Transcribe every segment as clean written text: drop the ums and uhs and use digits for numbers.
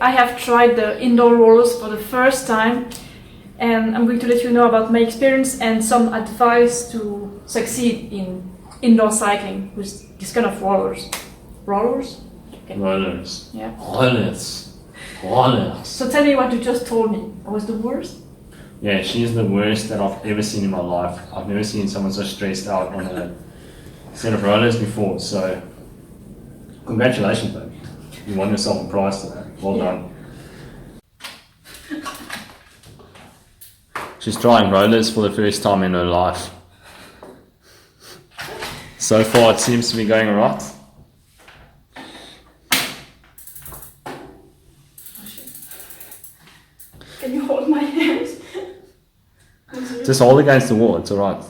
I have tried the indoor rollers for the first time, and I'm going to let you know about my experience and some advice to succeed in indoor cycling with this kind of rollers. Rollers? Okay. Rollers. Yeah. Rollers. Rollers. So tell me what you just told me. I was the worst? Yeah, she's the worst that I've ever seen in my life. I've never seen someone so stressed out on a set of rollers before, so congratulations, babe. You won yourself a prize today. Well done. She's trying rollers for the first time in her life. So far it seems to be going right. Can you hold my hands? Just hold against the wall, it's alright.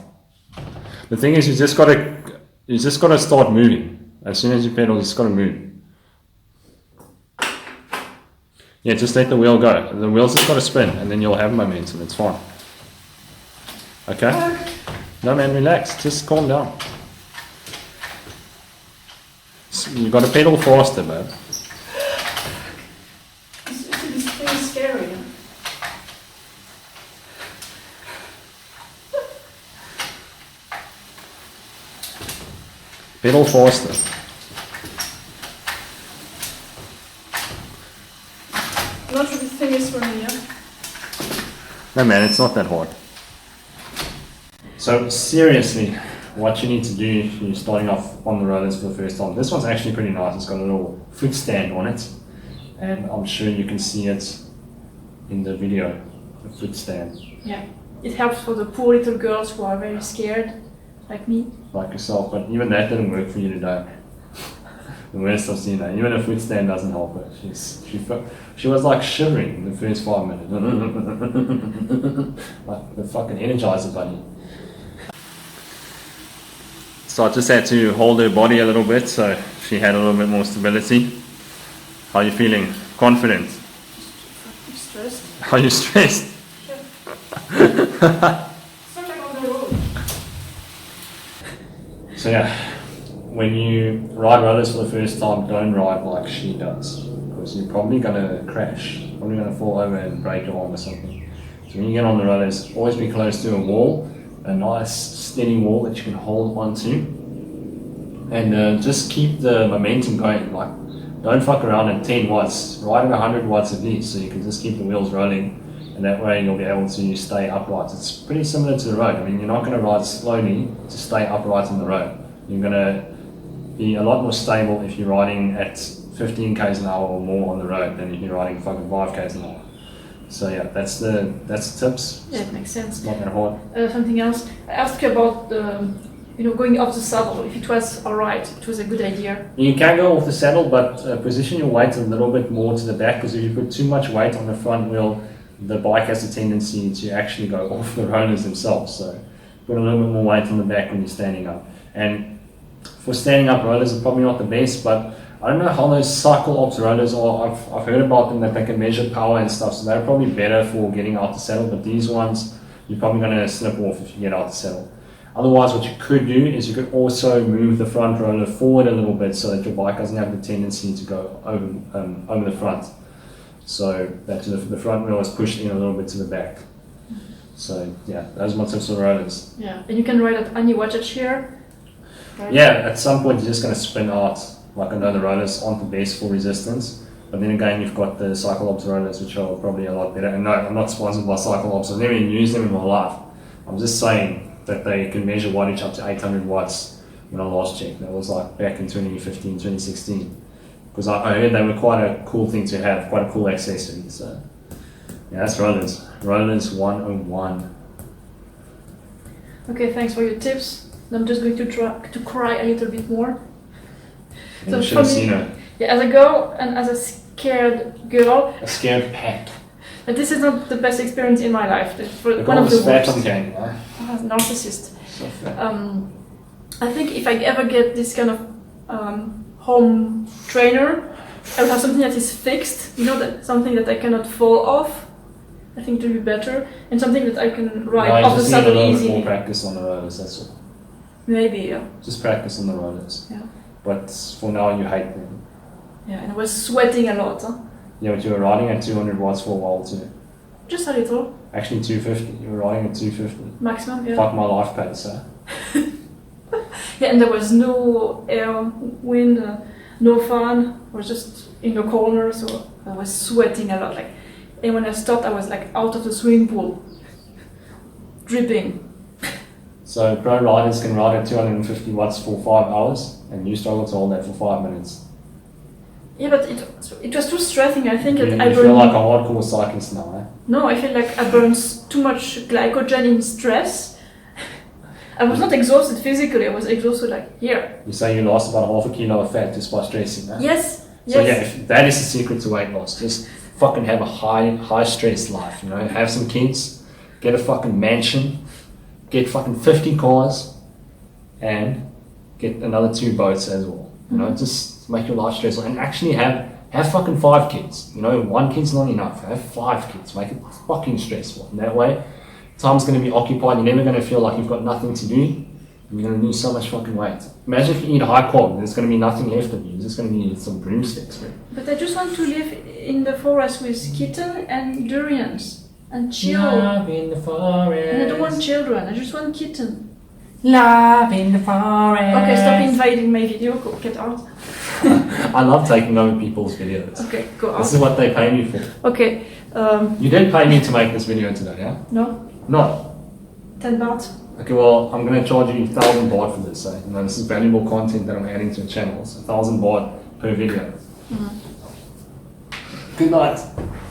The thing is, you just gotta start moving. As soon as you pedal, you just gotta move. Yeah, just let the wheel go. The wheel's just gotta spin, and then you'll have momentum. It's fine. Okay? No man, relax. Just calm down. You gotta pedal faster, babe. It's very scary. Pedal faster. Not sure this thing is for me, yeah? No man, it's not that hard. So seriously, what you need to do if you're starting off on the rollers for the first time, this one's actually pretty nice. It's got a little foot stand on it, and I'm sure you can see it in the video, the foot stand. Yeah, it helps for the poor little girls who are very scared, like me. Like yourself, but even that didn't work for you today. The worst I've seen that. Even a foot stand doesn't help her. She was like shivering in the first 5 minutes. Like the fucking Energizer bunny. So I just had to hold her body a little bit so she had a little bit more stability. How are you feeling? Confident? I'm stressed. Are you stressed? Yeah. Sort of on the road. So yeah, when you ride rollers for the first time, don't ride like she does, because you're probably gonna crash, probably gonna fall over and break your arm or something. So when you get on the rollers, always be close to a wall, a nice steady wall that you can hold onto, and just keep the momentum going. Like, don't fuck around at 10 watts, ride at 100 watts at least, so you can just keep the wheels rolling, and that way you'll be able to stay upright. It's pretty similar to the road. I mean, you're not going to ride slowly to stay upright on the road. You're going to be a lot more stable if you're riding at 15 k's an hour or more on the road than if you're riding fucking 5 k's an hour. So yeah, that's the tips. Yeah, it makes sense. It's not that hard. Something else. I asked you about going off the saddle. If it was alright, it was a good idea. You can go off the saddle, but position your weight a little bit more to the back, because if you put too much weight on the front wheel, the bike has a tendency to actually go off the rollers themselves. So put a little bit more weight on the back when you're standing up. And for standing up rollers are probably not the best, but I don't know how those cycle ops rollers are. I've heard about them that they can measure power and stuff, so they're probably better for getting out the saddle, but these ones, you're probably going to slip off if you get out the saddle. Otherwise, what you could do is you could also move the front roller forward a little bit so that your bike doesn't have the tendency to go over the front. So that the front wheel is pushed in a little bit to the back. So yeah, those are my tips for rollers. Yeah, and you can ride at any wattage here. Right? Yeah, at some point you're just going to spin out. Like, I know the rollers aren't the best for resistance, but then again you've got the cyclops rollers, which are probably a lot better. And no, I'm not sponsored by cyclops. I've never even used them in my life. I'm just saying that they can measure wattage up to 800 watts when I last checked. That was like back in 2015, 2016. Because I heard they were quite a cool thing to have, quite a cool accessory. So yeah, that's rollers. Rollers 101. Okay, thanks for your tips. I'm just going to try to cry a little bit more. And so you should have seen her. Yeah, as a girl and as a scared girl. A scared pack. But this is not the best experience in my life. It's the one of the worst. So Narcissist. fat. I think if I ever get this kind of home trainer, I will have something that is fixed. That something that I cannot fall off. I think it will be better, and something that I can ride off the saddle easily. You just need a little bit more practice on the rollers. That's all. Maybe, yeah. Just practice on the rollers. Yeah. But for now, you hate them. Yeah, and I was sweating a lot. Huh? Yeah, but you were riding at 200 watts for a while too. Just a little. Actually 250. You were riding at 250. Maximum, yeah. Fuck my life pads, sir. Yeah, and there was no air, wind, no fan. I was just in the corner, so I was sweating a lot. Like, and when I stopped, I was like out of the swimming pool, dripping. So pro riders can ride at 250 watts for 5 hours, and you struggle to hold that for 5 minutes. Yeah, but it was too stressing. I think You, that I you feel burned. like a hardcore cyclist now, eh? No, I feel like I burned too much glycogen in stress. I was not exhausted physically. I was exhausted like here. You say you lost about half a kilo of fat just by stressing, eh? Yes. So Yes. yeah, if that is the secret to weight loss. Just fucking have a high stress life, you know, have some kids, get a fucking mansion, get fucking 50 cars, and get another 2 boats as well. You know, just make your life stressful and actually have fucking 5 kids. You know, 1 kid's not enough. Have 5 kids. Make it fucking stressful. And that way, time's gonna be occupied, you're never gonna feel like you've got nothing to do. You're gonna lose so much fucking weight. Imagine if you eat high carb, there's gonna be nothing left of you. There's just gonna be some broomsticks, man. But I just want to live in the forest with kitten and durians and chill. Love in the forest. And I don't want children. I just want kitten. Love in the forest. Okay, stop invading my video. Go get out. I love taking over people's videos. Okay, go out. This is what they pay me for. Okay. You did pay me to make this video today, yeah? No. No. 10 baht. Okay, well, I'm going to charge you 1,000 baht for this, eh? You know, this is valuable content that I'm adding to the channel. So 1,000 baht per video. Good night.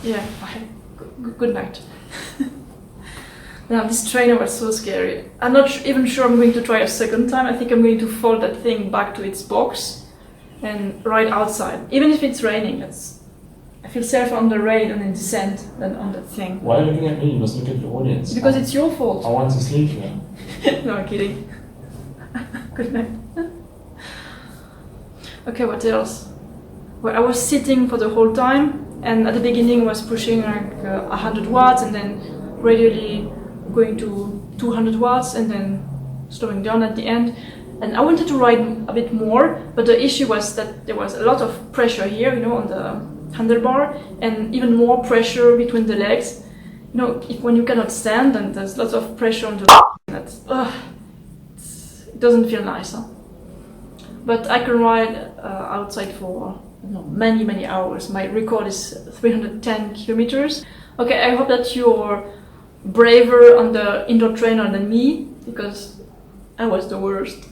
Yeah. Bye. Good night. Now this trainer was so scary. I'm not even sure I'm going to try a second time. I think I'm going to fold that thing back to its box and ride outside. Even if it's raining, I feel safer on the rain and in descent than on that thing. Why are you looking at me? You must look at the audience. Because it's your fault. I want to sleep here. No, I'm kidding. Good night. Okay, what else? Well, I was sitting for the whole time, and at the beginning I was pushing like 100 watts and then gradually going to 200 watts and then slowing down at the end. And I wanted to ride a bit more, but the issue was that there was a lot of pressure here, you know, on the handlebar, and even more pressure between the legs. You know, when you cannot stand, and there's lots of pressure on the it doesn't feel nice. Huh? But I can ride outside for many hours. My record is 310 kilometers. Okay, I hope that you're braver on the indoor trainer than me, because I was the worst.